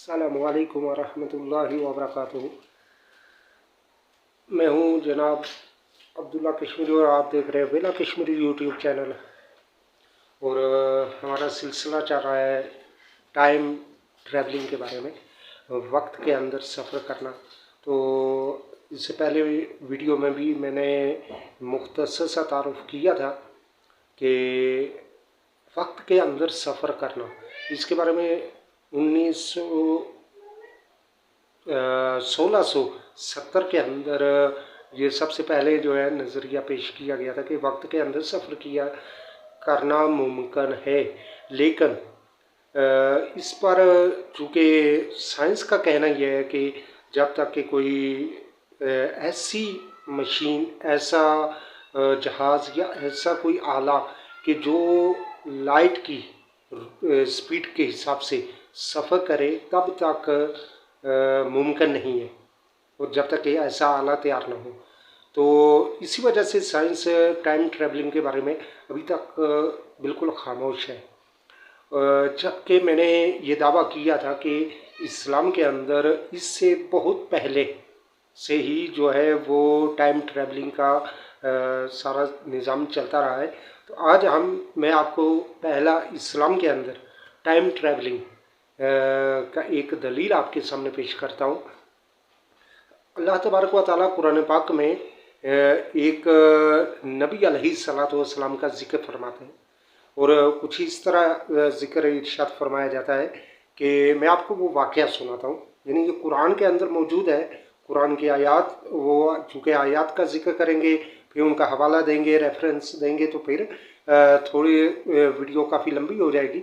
अस्सलामुअलैकुम वरहमतुल्लाहि वबरकातुहू। मैं हूँ जनाब अब्दुल्ला कश्मीरी और आप देख रहे हैं बेला कश्मीरी यूट्यूब चैनल। और हमारा सिलसिला चल रहा है टाइम ट्रैवलिंग के बारे में, वक्त के अंदर सफ़र करना। तो इससे पहले वीडियो में भी मैंने मुख्तसर सा तारुफ किया था कि वक्त के अंदर सफ़र करना, इसके बारे में 1670 के अंदर ये सबसे पहले जो है नज़रिया पेश किया गया था कि वक्त के अंदर सफ़र किया करना मुमकिन है। लेकिन इस पर चूँकि साइंस का कहना यह है कि जब तक कि कोई ऐसी मशीन, ऐसा जहाज़ या ऐसा कोई आला कि जो लाइट की स्पीड के हिसाब से सफ़र करे तब तक मुमकिन नहीं है, और जब तक ये ऐसा आला तैयार ना हो। तो इसी वजह से साइंस टाइम ट्रैवलिंग के बारे में अभी तक बिल्कुल खामोश है। जबकि मैंने ये दावा किया था कि इस्लाम के अंदर इससे बहुत पहले से ही जो है वो टाइम ट्रैवलिंग का सारा निज़ाम चलता रहा है। तो आज मैं आपको पहला इस्लाम के अंदर टाइम ट्रैवलिंग का एक दलील आपके सामने पेश करता हूँ। अल्लाह तबारक व तआला कुरान पाक में एक नबी अलैहिस्सलातु वस्सलाम का जिक्र फरमाते हैं, और कुछ इस तरह जिक्र इरशाद फरमाया जाता है कि मैं आपको वो वाक़या सुनाता हूँ। यानी ये कुरान के अंदर मौजूद है, कुरान की आयात, वो चूँकि आयात का जिक्र करेंगे, फिर उनका हवाला देंगे, रेफरेंस देंगे, तो फिर थोड़ी वीडियो काफ़ी लंबी हो जाएगी।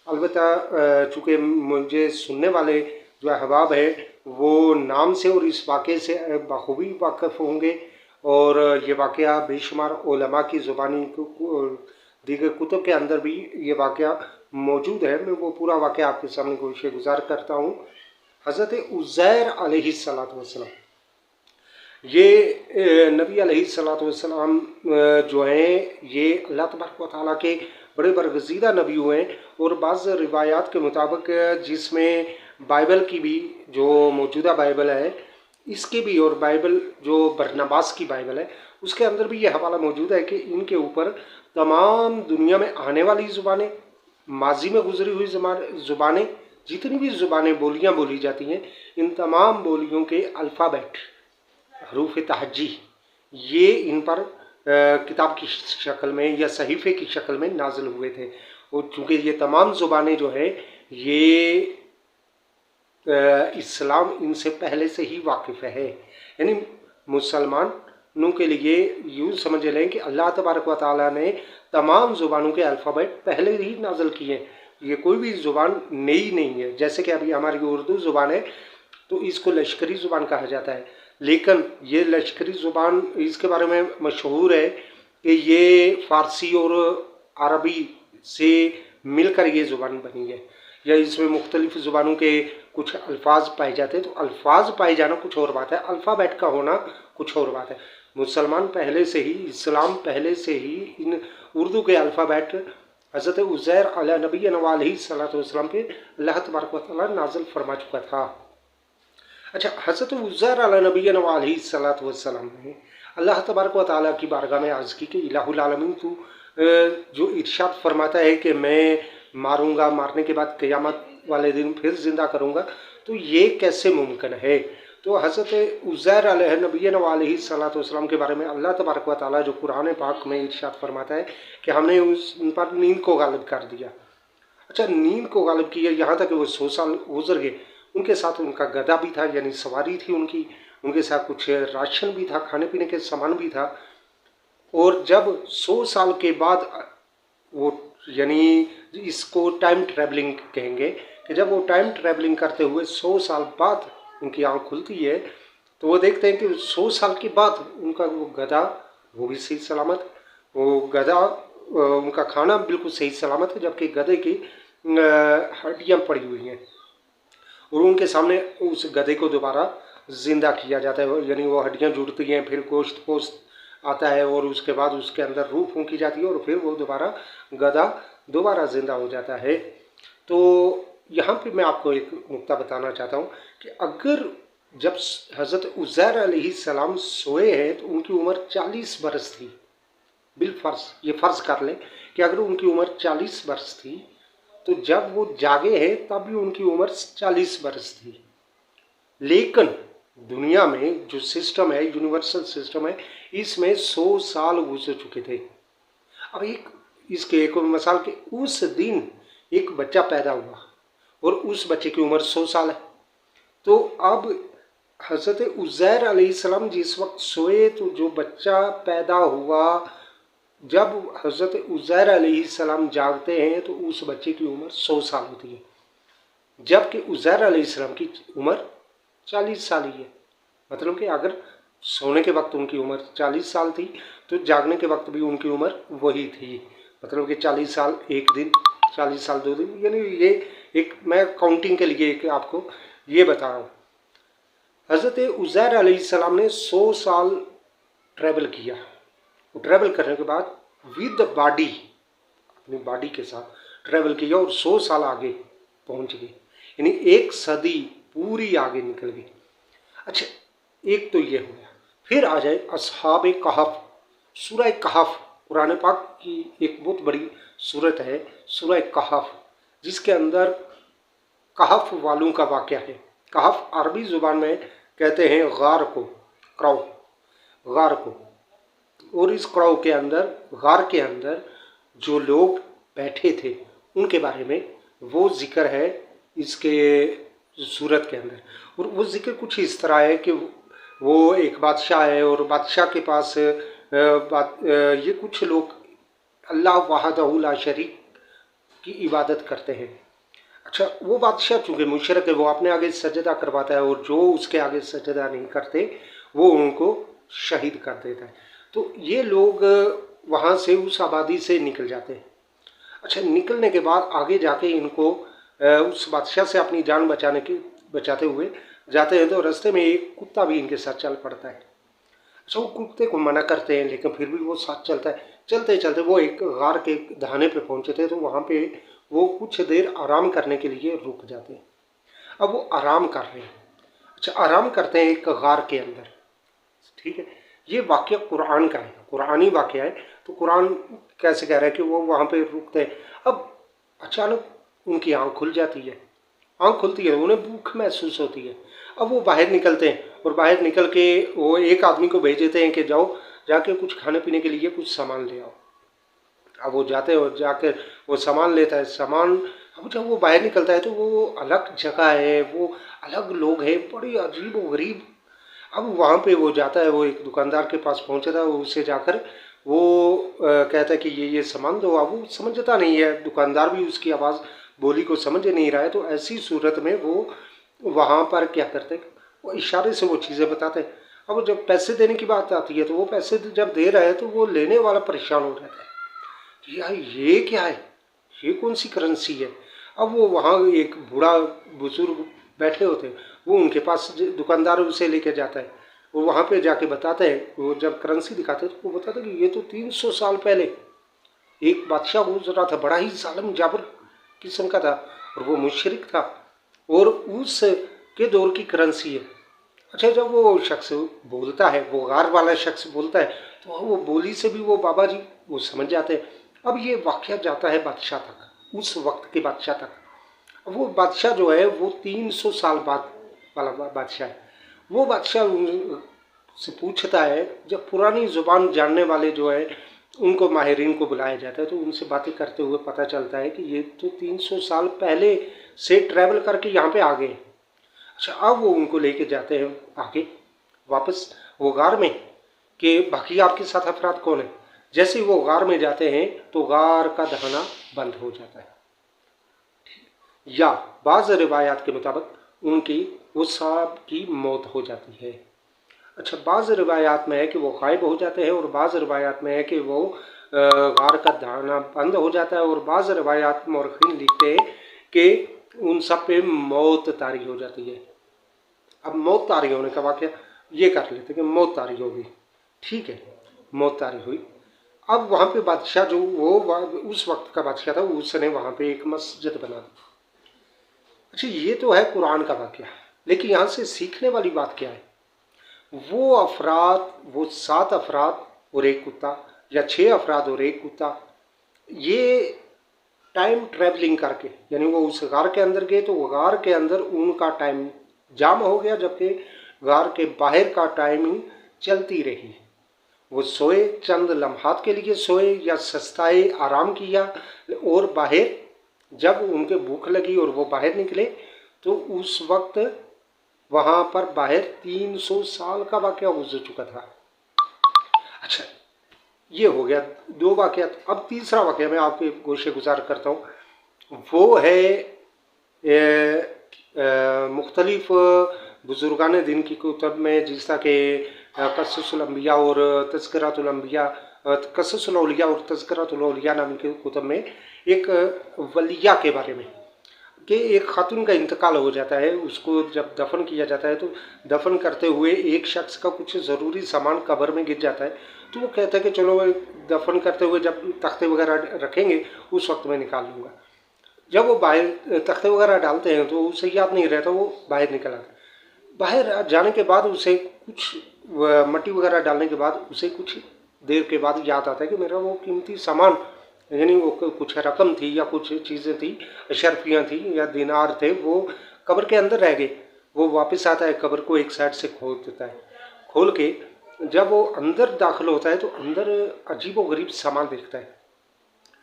अलबत्ता चूँकि मुझे सुनने वाले जो अहबाब है वो नाम से और इस वाक़े से बखूबी वाक़िफ़ होंगे, और ये वाक़या बेशुमार उलमा की ज़ुबानी दीगर कुतुब के अंदर भी ये वाक़या मौजूद है। मैं वो पूरा वाक़या आपके सामने गोशे गुज़ार करता हूँ। हज़रत उज़ैर अलैहिस्सलातु वस्सलाम, ये नबी अलैहिस्सलातु वस्सलाम जो हैं ये अल्लाह तबारक व तआला के बड़े बरगज़ीदा नबी हुए हैं। और बाज़ रिवायात के मुताबिक जिसमें बाइबल की भी, जो मौजूदा बाइबल है इसकी भी, और बाइबल जो बरनबास की बाइबल है उसके अंदर भी ये हवाला मौजूद है कि इनके ऊपर तमाम दुनिया में आने वाली ज़ुबानें, माजी में गुजरी हुई ज़ुबानें, जितनी भी ज़ुबानें बोलियाँ बोली जाती हैं, इन तमाम बोलियों के अल्फ़ाबेट, हरूफ तहज्जी, ये इन पर किताब की शक्ल में या सहीफ़े की शक्ल में नाजिल हुए थे। और चूँकि ये तमाम ज़ुबानें जो है ये इस्लाम इनसे पहले से ही वाकिफ़ है। यानी मुसलमानों के लिए यूँ समझ लें कि अल्लाह तबारक व तआला ने तमाम ज़ुबानों के अल्फ़ाबेट पहले ही नाजिल किए हैं। ये कोई भी ज़ुबान नई नहीं है। जैसे कि अभी हमारी उर्दू ज़ुबान है तो इसको लश्करी ज़ुबान कहा जाता है, लेकिन ये लश्करी ज़ुबान इसके बारे में मशहूर है कि ये फ़ारसी और अरबी से मिलकर ये ज़ुबान बनी है, या इसमें मुख्तलिफ़ ज़ुबानों के कुछ अल्फाज पाए जाते हैं। तो अल्फाज पाए जाना कुछ और बात है, अल्फ़ाबेट का होना कुछ और बात है। मुसलमान पहले से ही, इस्लाम पहले से ही इन उर्दू के अल्फ़ाबेट हज़रत उज़ैर अला नबीना व अलैहिस्सलातु वस्सलाम पे अल्लाह तबारक व तआला नाज़िल फरमा चुका था। अच्छा, हज़रत उज़ैर अला नबीना व अलैहिस्सलातु वस्सलाम ने अल्लाह तबारक व तआला की बारगाह में अर्ज़ की कि इलाहुल आलमीन, तू जो इरशाद फरमाता है कि मैं मारूंगा, मारने के बाद क़यामत वाले दिन फिर ज़िंदा करूंगा, तो ये कैसे मुमकिन है? तो हज़रत उज़ैर अलैहि नबीना व अलैहिस्सलातु वस्सलाम के बारे में अल्लाह तबारक व तआला जो कुरान पाक में इरशाद फरमाता है कि हमने उन पर नींद को गालिब कर दिया। अच्छा, नींद को गालिब किया, यहाँ तक कि वो 100 साल गुजर गए। उनके साथ उनका गधा भी था, यानी सवारी थी उनकी, उनके साथ कुछ राशन भी था, खाने पीने के सामान भी था। और जब 100 साल के बाद वो, यानी इसको टाइम ट्रैवलिंग कहेंगे, कि जब वो टाइम ट्रैवलिंग करते हुए 100 साल बाद उनकी आँख खुलती है तो वो देखते हैं कि 100 साल के बाद उनका वो गधा वो भी सही सलामत, वो गधा, उनका खाना बिल्कुल सही सलामत है, जबकि गधे की हड्डियाँ पड़ी हुई हैं। और उनके सामने उस गधे को दोबारा ज़िंदा किया जाता है, यानी वो हड्डियाँ जुड़ती हैं, फिर गोश्त पोश्त आता है, और उसके बाद उसके अंदर रूह फूंकी जाती है, और फिर वो गधा दोबारा ज़िंदा हो जाता है। तो यहाँ पे मैं आपको एक नुक्ता बताना चाहता हूँ कि अगर जब हज़रत उज़ैर अलैहिस्सलाम सोए हैं तो उनकी उम्र 40 बरस थी। बिलफर्ज ये फ़र्ज कर लें कि अगर उनकी उम्र 40 बरस थी तो जब वो जागे हैं तब भी उनकी उम्र 40 बरस थी। लेकिन दुनिया में जो सिस्टम है, यूनिवर्सल सिस्टम है, इसमें 100 साल गुजर चुके थे। अब इसके एक मिसाल के उस दिन एक बच्चा पैदा हुआ और उस बच्चे की उम्र 100 साल है। तो अब हज़रत उज़ैर अलैहिस्सलाम जिस वक्त सोए तो जो बच्चा पैदा हुआ, जब हज़रत उज़ैर अलैहिस्सलाम जागते हैं तो उस बच्चे की उम्र 100 साल होती है, जबकि उज़ैर अलैहिस्सलाम की उम्र 40 साल ही है। मतलब कि अगर सोने के वक्त उनकी उम्र 40 साल थी तो जागने के वक्त भी उनकी उम्र वही थी। मतलब कि 40 साल एक दिन, 40 साल 2 दिन, यानी ये एक मैं काउंटिंग के लिए एक आपको ये बता रहा हूँ। हज़रत उज़ैर अलैहिस्सलाम ने 100 साल ट्रैवल किया। ट्रैवल करने के बाद विद बॉडी, अपनी बॉडी के साथ ट्रैवल किया और 100 साल आगे पहुंच गए, यानी एक सदी पूरी आगे निकल गई। अच्छा, एक तो ये हो गया। फिर आ जाए असहाब कहफ। सूरह कहफ कुरान पाक की एक बहुत बड़ी सूरत है, सूरह कहफ, जिसके अंदर कहफ वालों का वाक़या है। कहफ अरबी ज़ुबान में कहते हैं गार को, क्रौ, गार को। और इस क्रौ के अंदर, गार के अंदर जो लोग बैठे थे उनके बारे में वो जिक्र है इसके सूरत के अंदर। और वो जिक्र कुछ इस तरह है कि वो एक बादशाह है और बादशाह के पास ये कुछ लोग अल्लाह वहदहू ला शरीक की इबादत करते हैं। अच्छा, वो बादशाह चूँकि मुशरक है, वो अपने आगे सजदा करवाता है और जो उसके आगे सजदा नहीं करते वो उनको शहीद कर देता है। तो ये लोग वहाँ से उस आबादी से निकल जाते हैं। अच्छा, निकलने के बाद आगे जाके इनको उस बादशाह से अपनी जान बचाते हुए जाते हैं तो रास्ते में एक कुत्ता भी इनके साथ चल पड़ता है। अच्छा, वो कुत्ते को मना करते हैं लेकिन फिर भी वो साथ चलता है। चलते चलते वो एक गार के दहाने पे पहुंचे थे तो वहाँ पे वो कुछ देर आराम करने के लिए रुक जाते हैं। अब वो आराम कर रहे हैं। अच्छा, आराम करते हैं एक गार के अंदर, ठीक है। ये वाक़या कुरान का है, कुरानी वाक़या है। तो कुरान कैसे कह रहा है कि वो वहाँ पे रुकते हैं। अब अचानक उनकी आँख खुल जाती है, आँख खुलती है, उन्हें भूख महसूस होती है। अब वो बाहर निकलते हैं और बाहर निकल के वो एक आदमी को भेज देते हैं कि जाओ जाके कुछ खाने पीने के लिए कुछ सामान ले आओ। अब वो जाते हैं और जाकर वो सामान लेता है। सामान, अब जब वो बाहर निकलता है तो वो अलग जगह है, वो अलग लोग हैं, बड़ी अजीब व गरीब। अब वहाँ पे वो जाता है, वो एक दुकानदार के पास पहुँचता है, उससे जाकर वो कहता है कि ये सामान दो। अब वो समझता नहीं है, दुकानदार भी उसकी आवाज़ बोली को समझ नहीं रहा है। तो ऐसी सूरत में वो वहाँ पर क्या करते हैं, वो इशारे से वो चीज़ें बताते हैं। अब जब पैसे देने की बात आती है तो वो पैसे जब दे रहा है तो वो लेने वाला परेशान हो जाता है कि यार ये क्या है, ये कौन सी करेंसी है। अब वो वहाँ एक बूढ़ा बुजुर्ग बैठे होते हैं, वो उनके पास दुकानदार उसे लेके जाता है। वो वहाँ पे जाके बताते हैं, वो जब करेंसी दिखाते हैं तो वो बताते हैं कि ये तो 300 साल पहले एक बादशाह गुजरा था, बड़ा ही जालिम जाबर किस्म का था और वो मुशरिक था और उस के दौर की करेंसी है। अच्छा, जब वो शख्स बोलता है, वो गार वाला शख्स बोलता है तो वो बोली से भी वो बाबा जी वो समझ जाते हैं। अब ये वाक़या जाता है बादशाह तक, उस वक्त के बादशाह तक। वो बादशाह जो है वो 300 साल बाद वाला बादशाह है। वो बादशाह से पूछता है, जब पुरानी ज़ुबान जानने वाले जो है उनको माहिरीन को बुलाया जाता है तो उनसे बातें करते हुए पता चलता है कि ये तो 300 साल पहले से ट्रैवल करके यहाँ पे आ गए। अच्छा, अब वो उनको लेके जाते हैं आगे वापस वो गार में कि बाकी आपके साथ अफराद कौन है। जैसे ही वो गार में जाते हैं तो गार का दहाना बंद हो जाता है, या बाज़ रिवायात के मुताबिक उनकी उस साहब की मौत हो जाती है। अच्छा, बाज़ रिवायात में है कि वो गायब हो जाते हैं और बाज़ रिवायात में है कि वो गार का दहाना बंद हो जाता है और बाज़ रिवायात मौरखीन लिखते हैं कि उन सब पे मौत तारी हो जाती है। अब मौत तारी होने का वाक़या ये कर लेते कि मौत तारी हो गई, ठीक है, मौत तारी हुई। अब वहाँ पे बादशाह जो वो उस वक्त का बादशाह था उसने वहाँ पे एक मस्जिद बना दी। اچھا یہ تو ہے قرآن کا واقعہ، لیکن یہاں سے سیکھنے والی بات کیا ہے؟ وہ افراد، وہ 7 افراد اور ایک کتا، یا 6 افراد اور ایک کتا، یہ ٹائم ٹریولنگ کر کے، یعنی وہ اس غار کے اندر گئے تو وہ غار کے اندر ان کا ٹائم جام ہو گیا، جبکہ غار کے باہر کا ٹائمنگ چلتی رہی۔ وہ سوئے، چند لمحات کے لیے سوئے یا سستائے، آرام کیا، اور باہر جب ان کے بھوک لگی اور وہ باہر نکلے تو اس وقت وہاں پر باہر 300 سال کا واقعہ گزر چکا تھا۔ اچھا یہ ہو گیا 2 واقعات۔ اب تیسرا واقعہ میں آپ کے گوشے گزار کرتا ہوں، وہ ہے مختلف بزرگان دین کی کتب میں، جس طرح کہ قصص الانبیاء اور تذکرات الانبیاء، قصص الاولیاء اور تذکرات الاولیاء نام کی کتب میں ایک ولیہ کے بارے میں، کہ ایک خاتون کا انتقال ہو جاتا ہے، اس کو جب دفن کیا جاتا ہے تو دفن کرتے ہوئے ایک شخص کا کچھ ضروری سامان قبر میں گر جاتا ہے، تو وہ کہتا ہے کہ چلو دفن کرتے ہوئے جب تختے وغیرہ رکھیں گے اس وقت میں نکال لوں گا۔ جب وہ باہر تختے وغیرہ ڈالتے ہیں تو اسے یاد نہیں رہتا، وہ باہر نکل آتا ہے۔ باہر جانے کے بعد اسے کچھ مٹی وغیرہ ڈالنے کے بعد اسے کچھ دیر کے بعد یاد آتا ہے کہ میرا وہ قیمتی سامان، یعنی وہ کچھ رقم تھی یا کچھ چیزیں تھیں، اشرفیاں تھیں یا دینار تھے، وہ قبر کے اندر رہ گئے۔ وہ واپس آتا ہے، قبر کو ایک سائڈ سے کھول دیتا ہے، کھول کے جب وہ اندر داخل ہوتا ہے تو اندر عجیب و غریب سامان دیکھتا ہے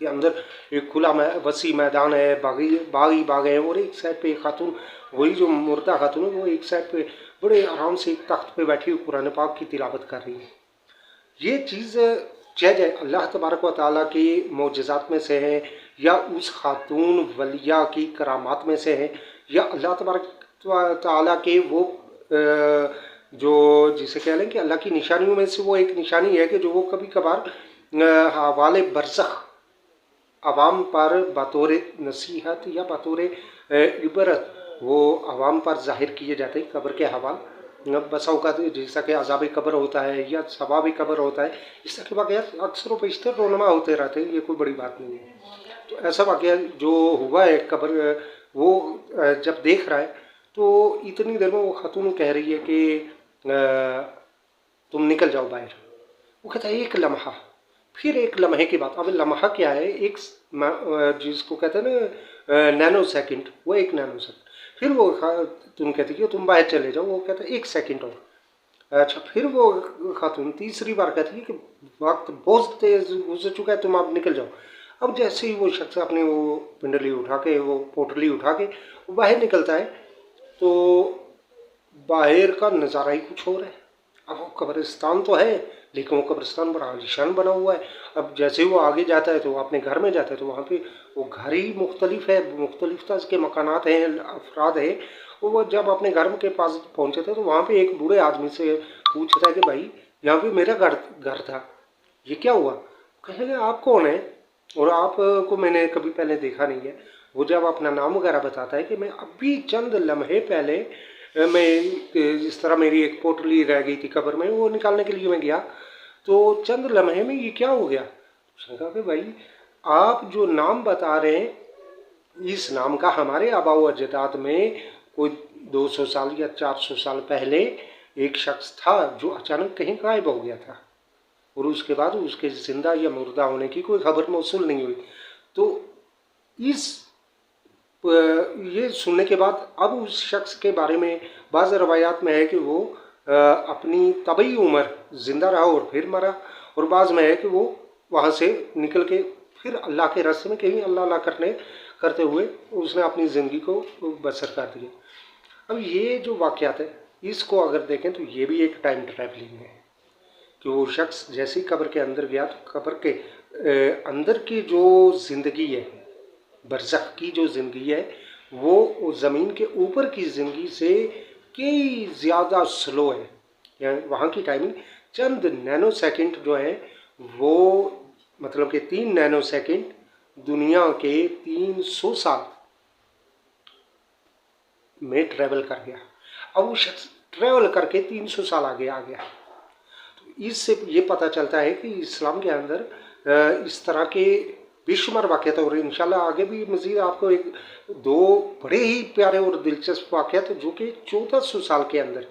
کہ اندر ایک کھلا وسیع میدان ہے، باغ ہے، اور ایک سائڈ پہ ایک خاتون، وہی جو مردہ خاتون ہے، وہ ایک سائڈ پہ بڑے آرام سے ایک تخت پہ بیٹھی ہوئی قرآن پاک کی تلاوت کر رہی ہے۔ یہ چیز جائے اللہ تبارک و تعالیٰ کی معجزات میں سے ہے، یا اس خاتون ولیہ کی کرامات میں سے ہے، یا اللہ تبارک و تعالیٰ کے وہ جو جسے کہہ لیں کہ اللہ کی نشانیوں میں سے وہ ایک نشانی ہے کہ جو وہ کبھی کبھار حوالے برزخ عوام پر بطور نصیحت یا بطور عبرت وہ عوام پر ظاہر کیے جاتے ہیں، قبر کے حوال بسا اوقات جیسا کہ عذاب قبر ہوتا ہے یا ثواب قبر ہوتا ہے، اس طرح کے واقعات اکثر و بیشتر رونما ہوتے رہتے ہیں، یہ کوئی بڑی بات نہیں ہے۔ تو ایسا واقعہ جو ہوا ہے قبر، وہ جب دیکھ رہا ہے تو اتنی دیر میں وہ خاتون کہہ رہی ہے کہ تم نکل جاؤ باہر۔ وہ کہتا ہے ایک لمحہ، پھر ایک لمحے کی بات۔ اب لمحہ کیا ہے؟ ایک جس کو کہتے ہیں نا نینو سیکنڈ، وہ ایک نینو سیکنڈ۔ پھر وہ تم کہتی کہ تم باہر چلے جاؤ، وہ کہتا ہے ایک سیکنڈ اور۔ اچھا پھر وہ خاتون تیسری بار کہتی ہے کہ وقت بہت تیز گزر چکا ہے، تم آپ نکل جاؤ۔ اب جیسے ہی وہ شخص اپنے وہ پنڈلی اٹھا کے، وہ پوٹلی اٹھا کے وہ باہر نکلتا ہے تو باہر کا نظارہ ہی کچھ اور ہے۔ اب وہ قبرستان تو ہے لیکن وہ قبرستان بڑا عالیشان بنا ہوا ہے۔ اب جیسے وہ آگے جاتا ہے تو وہ اپنے گھر میں جاتا ہے تو وہاں پہ وہ گھر ہی مختلف ہے، مختلف طرح کے مکانات ہیں، افراد ہیں۔ وہ جب اپنے گھر کے پاس پہنچے تھے تو وہاں پہ ایک بوڑھے آدمی سے پوچھتا ہے کہ بھائی یہاں پہ میرا گھر تھا، یہ کیا ہوا؟ کہنے لگے آپ کون ہیں اور آپ کو میں نے کبھی پہلے دیکھا نہیں ہے۔ وہ جب اپنا نام وغیرہ بتاتا ہے کہ میں ابھی چند لمحے پہلے میں اس طرح میری ایک پوٹلی رہ گئی تھی قبر میں، وہ نکالنے کے لیے میں گیا تو چند لمحے میں یہ کیا ہو گیا؟ اس نے کہا کہ بھائی آپ جو نام بتا رہے ہیں اس نام کا ہمارے آباء و اجداد میں کوئی 200 سال یا 400 سال پہلے ایک شخص تھا جو اچانک کہیں غائب ہو گیا تھا، اور اس کے بعد اس کے زندہ یا مردہ ہونے کی کوئی خبر موصول نہیں ہوئی۔ تو یہ سننے کے بعد اب اس شخص کے بارے میں بعض روایات میں ہے کہ وہ اپنی طبعی عمر زندہ رہا اور پھر مرا، اور بعض میں ہے کہ وہ وہاں سے نکل کے پھر اللہ کے راستے میں کہیں اللہ اللہ کرتے ہوئے اس نے اپنی زندگی کو بسر کر دیا۔ اب یہ جو واقعات ہے اس کو اگر دیکھیں تو یہ بھی ایک ٹائم ٹریولنگ ہے کہ وہ شخص جیسے ہی قبر کے اندر گیا تو قبر کے اندر کی جو زندگی ہے، برزخ کی جو زندگی ہے، وہ زمین کے اوپر کی زندگی سے کئی زیادہ سلو ہے، یعنی وہاں کی ٹائمنگ چند نینو سیکنڈ جو ہے وہ مطلب کہ 3 نینو سیکنڈ دنیا کے 300 سال میں ٹریول کر گیا۔ اب وہ شخص ٹریول کر کے 300 سال آگے آ گیا۔ تو اس سے یہ پتہ چلتا ہے کہ اسلام کے اندر اس طرح کے बेशुमार वाक़यात, और इंशाल्लाह आगे भी मज़ीद आपको एक दो बड़े ही प्यारे और दिलचस्प वाक़यात जो कि 1400 साल के अंदर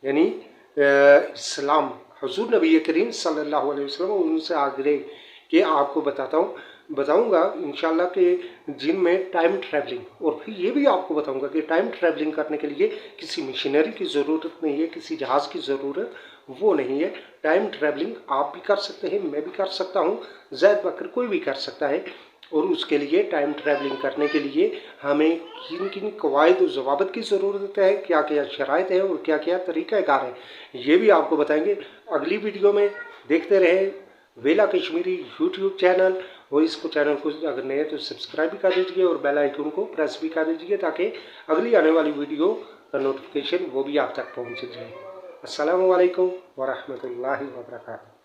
यानी इस्लाम हुज़ूर नबी करीम सल्लल्लाहु अलैहि वसल्लम उनसे आगे के आपको बताऊंगा इंशाल्लाह कि जिनमें टाइम ट्रैवलिंग, और फिर ये भी आपको बताऊंगा कि टाइम ट्रैवलिंग करने के लिए किसी मशीनरी की ज़रूरत नहीं है, किसी जहाज़ की ज़रूरत वो नहीं है। टाइम ट्रैवलिंग आप भी कर सकते हैं, मैं भी कर सकता हूँ, ज़ैद बकर कोई भी कर सकता है। और उसके लिए टाइम ट्रैवलिंग करने के लिए हमें किन किन कवायद और ज़वाबित की ज़रूरत है, क्या क्या शराइत है और क्या क्या तरीक़ाकार है, ये भी आपको बताएंगे अगली वीडियो में। देखते रहे वेला कश्मीरी यूट्यूब चैनल, और इसको चैनल को अगर नए तो सब्सक्राइब भी कर दीजिए और बेल आइकन को प्रेस भी कर दीजिए ताकि अगली आने वाली वीडियो का नोटिफिकेशन वो भी आप तक पहुँच जाए। अस्सलामु अलैकुम व रहमतुल्लाहि व बरकातहू।